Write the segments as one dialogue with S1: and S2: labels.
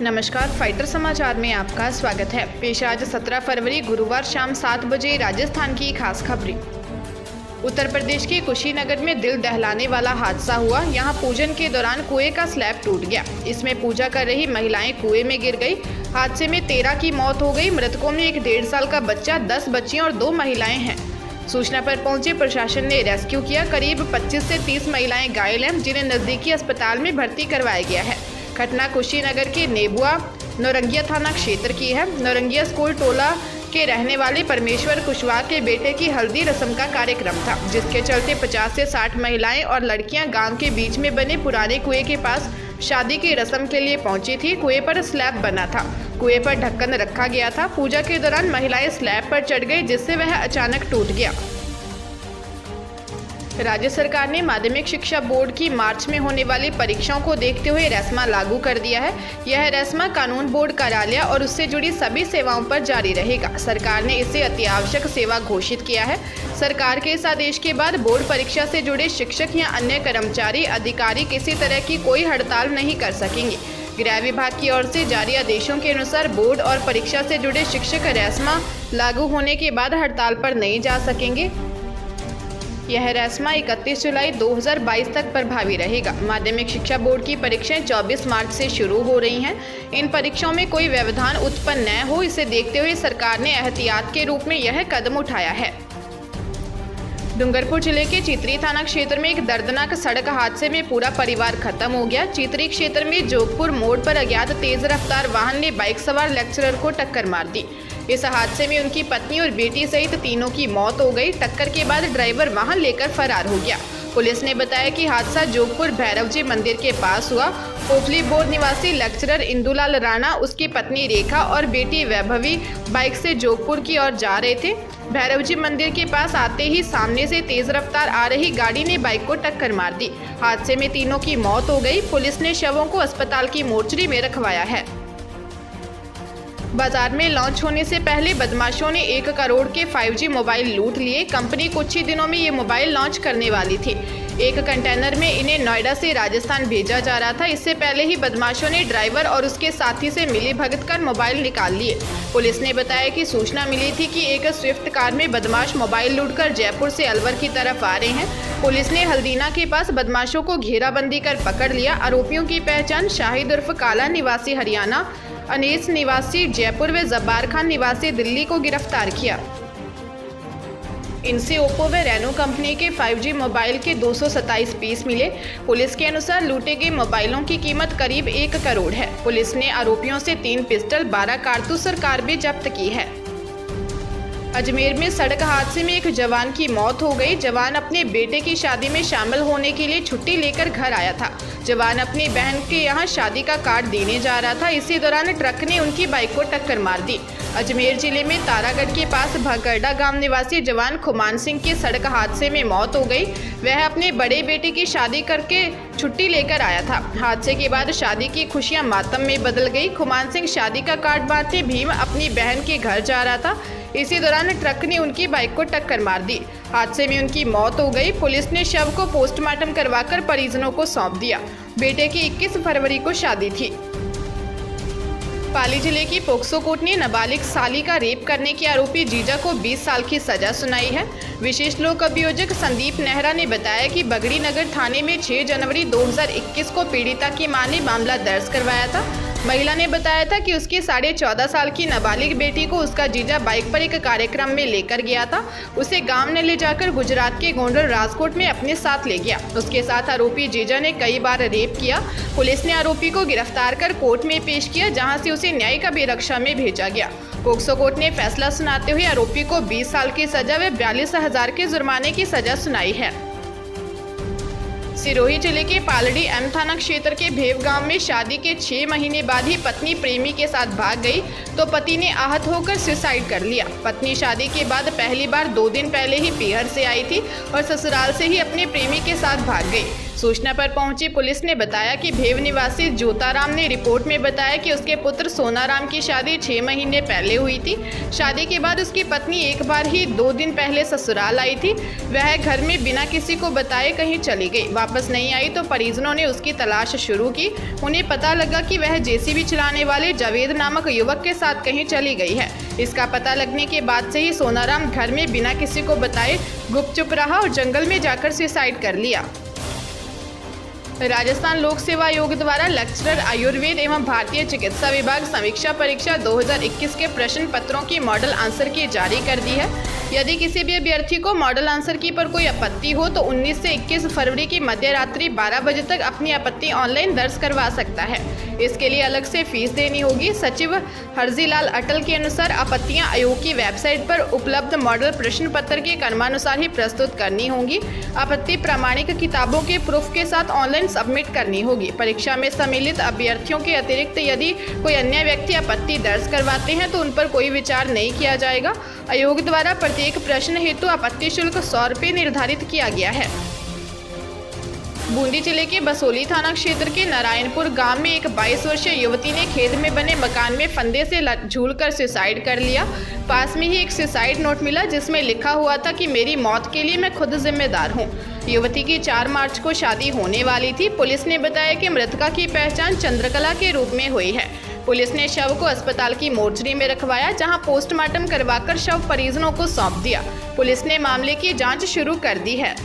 S1: नमस्कार, फाइटर समाचार में आपका स्वागत है। पेश आज 17 फरवरी गुरुवार शाम 7 बजे राजस्थान की खास खबरें। उत्तर प्रदेश के कुशीनगर में दिल दहलाने वाला हादसा हुआ। यहां पूजन के दौरान कुएं का स्लैब टूट गया। इसमें पूजा कर रही महिलाएं कुएं में गिर गई। हादसे में 13 की मौत हो गई। मृतकों में एक 1.5 साल का बच्चा, 10 बच्चियां और 2 महिलाएं हैं। सूचना पर पहुंचे प्रशासन ने रेस्क्यू किया। करीब 25 से 30 महिलाएं घायल हैं, जिन्हें नजदीकी अस्पताल में भर्ती करवाया गया है। घटना कुशीनगर के नेबुआ नौरंगिया थाना क्षेत्र की है। नौरंगिया स्कूल टोला के रहने वाले परमेश्वर कुशवाहा के बेटे की हल्दी रस्म का कार्यक्रम था, जिसके चलते 50 से 60 महिलाएं और लड़कियां गांव के बीच में बने पुराने कुएं के पास शादी की रस्म के लिए पहुंची थी। कुएं पर स्लैब बना था। कुएं पर ढक्कन रखा गया था। पूजा के दौरान महिलाएं स्लैब पर चढ़ गई, जिससे वह अचानक टूट गया। राज्य सरकार ने माध्यमिक शिक्षा बोर्ड की मार्च में होने वाली परीक्षाओं को देखते हुए रेस्मा लागू कर दिया है। यह रेस्मा कानून बोर्ड कार्यालय और उससे जुड़ी सभी सेवाओं पर जारी रहेगा। सरकार ने इसे अत्यावश्यक सेवा घोषित किया है। सरकार के इस आदेश के बाद बोर्ड परीक्षा से जुड़े शिक्षक या अन्य कर्मचारी अधिकारी किसी तरह की कोई हड़ताल नहीं कर सकेंगे। गृह विभाग की ओर से जारी आदेशों के अनुसार बोर्ड और परीक्षा से जुड़े शिक्षक रेस्मा लागू होने के बाद हड़ताल पर नहीं जा सकेंगे। यह रेस्मा 31 जुलाई 2022 तक प्रभावी रहेगा। माध्यमिक शिक्षा बोर्ड की परीक्षाएं 24 मार्च से शुरू हो रही हैं। इन परीक्षाओं में कोई व्यवधान उत्पन्न न हो, इसे देखते हुए सरकार ने एहतियात के रूप में यह कदम उठाया है। डूंगरपुर जिले के चितरी थाना क्षेत्र में एक दर्दनाक सड़क हादसे में पूरा परिवार खत्म हो गया। चितरी क्षेत्र में जोगपुर मोड़ पर अज्ञात तेज रफ्तार वाहन ने बाइक सवार लेक्चरर को टक्कर मार दी। इस हादसे में उनकी पत्नी और बेटी सहित तीनों की मौत हो गई। टक्कर के बाद ड्राइवर वाहन लेकर फरार हो गया। पुलिस ने बताया कि हादसा जोगपुर भैरव जी मंदिर के पास हुआ। पोखली बोर्ड निवासी लेक्चरर इंदुलाल राणा, उसकी पत्नी रेखा और बेटी वैभवी बाइक से जोगपुर की ओर जा रहे थे। भैरव जी मंदिर के पास आते ही सामने से तेज रफ्तार आ रही गाड़ी ने बाइक को टक्कर मार दी। हादसे में तीनों की मौत हो गई। पुलिस ने शवों को अस्पताल की मोर्चरी में रखवाया है। बाजार में लॉन्च होने से पहले बदमाशों ने 1 करोड़ के 5G मोबाइल लूट लिए। कंपनी कुछ ही दिनों में ये मोबाइल लॉन्च करने वाली थी। एक कंटेनर में इन्हें नोएडा से राजस्थान भेजा जा रहा था। इससे पहले ही बदमाशों ने ड्राइवर और उसके साथी से मिलीभगत कर मोबाइल निकाल लिए। पुलिस ने बताया कि सूचना मिली थी कि एक स्विफ्ट कार में बदमाश मोबाइल लूटकर जयपुर से अलवर की तरफ आ रहे हैं। पुलिस ने हल्दीना के पास बदमाशों को घेराबंदी कर पकड़ लिया। आरोपियों की पहचान शाहिद उर्फ काला निवासी हरियाणा, अनीस निवासी जयपुर व जब्बार खान निवासी दिल्ली को गिरफ्तार किया। इनसे ओप्पो व रेनो कंपनी के 5G मोबाइल के 227 पीस मिले। पुलिस के अनुसार लूटे गए मोबाइलों की कीमत करीब 1 करोड़ है। पुलिस ने आरोपियों से 3 पिस्टल, 12 कारतूस और कार भी जब्त की है। अजमेर में सड़क हादसे में एक जवान की मौत हो गई। जवान अपने बेटे की शादी में शामिल होने के लिए छुट्टी लेकर घर आया था। जवान अपनी बहन के यहां शादी का कार्ड देने जा रहा था। इसी दौरान ट्रक ने उनकी बाइक को टक्कर मार दी। अजमेर जिले में तारागढ़ के पास भगरडा गांव निवासी जवान खुमान सिंह की सड़क हादसे में मौत हो गई। वह अपने बड़े बेटे की शादी करके छुट्टी लेकर आया था। हादसे के बाद शादी की खुशियां मातम में बदल गई। खुमान सिंह शादी का कार्ड बांटने भीम अपनी बहन के घर जा रहा था। इसी दौरान ट्रक ने उनकी बाइक को टक्कर मार दी। हादसे में उनकी मौत हो गई। पुलिस ने शव को पोस्टमार्टम करवाकर परिजनों को सौंप दिया। बेटे की 21 फरवरी को शादी थी। पाली जिले की पोक्सो कोर्ट ने नाबालिग साली का रेप करने के आरोपी जीजा को 20 साल की सजा सुनाई है। विशेष लोक अभियोजक संदीप नेहरा ने बताया कि बगड़ी नगर थाने में 6 जनवरी 2021 को पीड़िता की मां ने मामला दर्ज करवाया था। महिला ने बताया था कि उसकी 14.5 साल की नाबालिग बेटी को उसका जीजा बाइक पर एक कार्यक्रम में लेकर गया था। उसे गांव ने ले जाकर गुजरात के गोंडल राजकोट में अपने साथ ले गया। उसके साथ आरोपी जीजा ने कई बार रेप किया। पुलिस ने आरोपी को गिरफ्तार कर कोर्ट में पेश किया, जहां से उसे न्यायिक अभिरक्षा में भेजा गया। पोक्सो कोर्ट ने फैसला सुनाते हुए आरोपी को 20 साल की सजा व 42,000 के जुर्माने की सजा सुनाई है। सिरोही जिले के पालड़ी एम थाना क्षेत्र के भेव गांव में शादी के 6 महीने बाद ही पत्नी प्रेमी के साथ भाग गई तो पति ने आहत होकर सुसाइड कर लिया। पत्नी शादी के बाद पहली बार 2 दिन पहले ही पीहर से आई थी और ससुराल से ही अपने प्रेमी के साथ भाग गई। सूचना पर पहुंची पुलिस ने बताया कि भेव निवासी ज्योताराम ने रिपोर्ट में बताया कि उसके पुत्र सोनाराम की शादी 6 महीने पहले हुई थी। शादी के बाद उसकी पत्नी एक बार ही 2 दिन पहले ससुराल आई थी। वह घर में बिना किसी को बताए कहीं चली गई। वापस नहीं आई तो परिजनों ने उसकी तलाश शुरू की। उन्हें पता लगा कि वह जेसीबी चलाने वाले जावेद नामक युवक के साथ कहीं चली गई है। इसका पता लगने के बाद से ही सोनाराम घर में बिना किसी को बताए गुपचुप रहा और जंगल में जाकर सुसाइड कर लिया। राजस्थान लोक सेवा आयोग द्वारा लेक्चरर आयुर्वेद एवं भारतीय चिकित्सा विभाग समीक्षा परीक्षा 2021 के प्रश्न पत्रों की मॉडल आंसर की जारी कर दी है। यदि किसी भी अभ्यर्थी को मॉडल आंसर की पर कोई आपत्ति हो तो 19 से 21 फरवरी की मध्य रात्रि 12 बजे तक अपनी आपत्ति ऑनलाइन दर्ज करवा सकता है। इसके लिए अलग से फीस देनी होगी। सचिव हरजीलाल अटल के अनुसार आपत्तियां आयोग की वेबसाइट पर उपलब्ध मॉडल प्रश्न पत्र के क्रमानुसार ही प्रस्तुत करनी होंगी। आपत्ति प्रामाणिक किताबों के प्रूफ के साथ ऑनलाइन सबमिट करनी होगी। परीक्षा में सम्मिलित अभ्यर्थियों के अतिरिक्त यदि कोई अन्य व्यक्ति आपत्ति दर्ज करवाते हैं तो उन पर कोई विचार नहीं किया जाएगा। आयोग द्वारा प्रत्येक प्रश्न हेतु आपत्ति शुल्क 100 रुपये निर्धारित किया गया है। बूंदी जिले के बसोली थाना क्षेत्र के नारायणपुर गांव में एक 22 वर्षीय युवती ने खेत में बने मकान में फंदे से झूलकर सुसाइड कर लिया। पास में ही एक सुसाइड नोट मिला जिसमें लिखा हुआ था कि मेरी मौत के लिए मैं खुद जिम्मेदार हूं। युवती की 4 मार्च को शादी होने वाली थी। पुलिस ने बताया कि मृतका की पहचान चंद्रकला के रूप में हुई है। पुलिस ने शव को अस्पताल की मोर्चरी में रखवाया, जहां पोस्टमार्टम करवाकर शव परिजनों को सौंप दिया। पुलिस ने मामले की जांच शुरू कर दी है।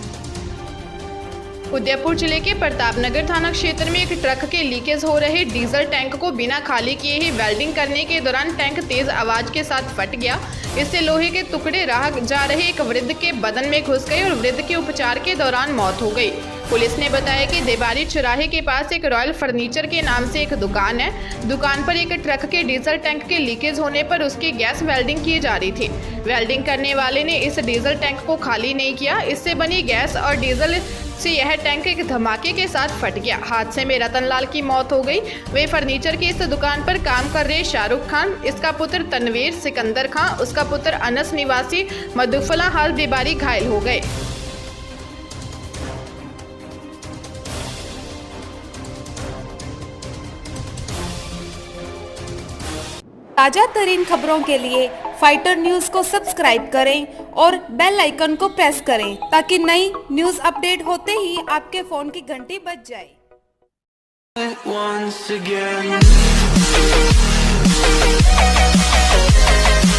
S1: उदयपुर जिले के प्रतापनगर थाना क्षेत्र में एक ट्रक के लीकेज हो रहे डीजल टैंक को बिना खाली किए ही वेल्डिंग करने के दौरान टैंक तेज आवाज के साथ फट गया। इससे लोहे के टुकड़े राह जा रहे एक वृद्ध के बदन में घुस गए और वृद्ध के उपचार के दौरान मौत हो गई। पुलिस ने बताया कि देवारी चौराहे के पास एक रॉयल फर्नीचर के नाम से एक दुकान है। दुकान पर एक ट्रक के डीजल टैंक के लीकेज होने पर उसकी गैस वेल्डिंग की जा रही थी। वेल्डिंग करने वाले ने इस डीजल टैंक को खाली नहीं किया। इससे बनी गैस और डीजल से यह टैंक एक धमाके के साथ फट गया। हादसे में रतनलाल की मौत हो गई। वे फर्नीचर की इस दुकान पर काम कर रहे शाहरुख खान, इसका पुत्र तनवीर सिकंदर खान, उसका पुत्र अनस निवासी मधुफला हाल देवारी घायल हो गए।
S2: ताजा तरीन खबरों के लिए फाइटर न्यूज को सब्सक्राइब करें और बेल आइकन को प्रेस करें ताकि नई न्यूज अपडेट होते ही आपके फोन की घंटी बज जाए।
S3: Once again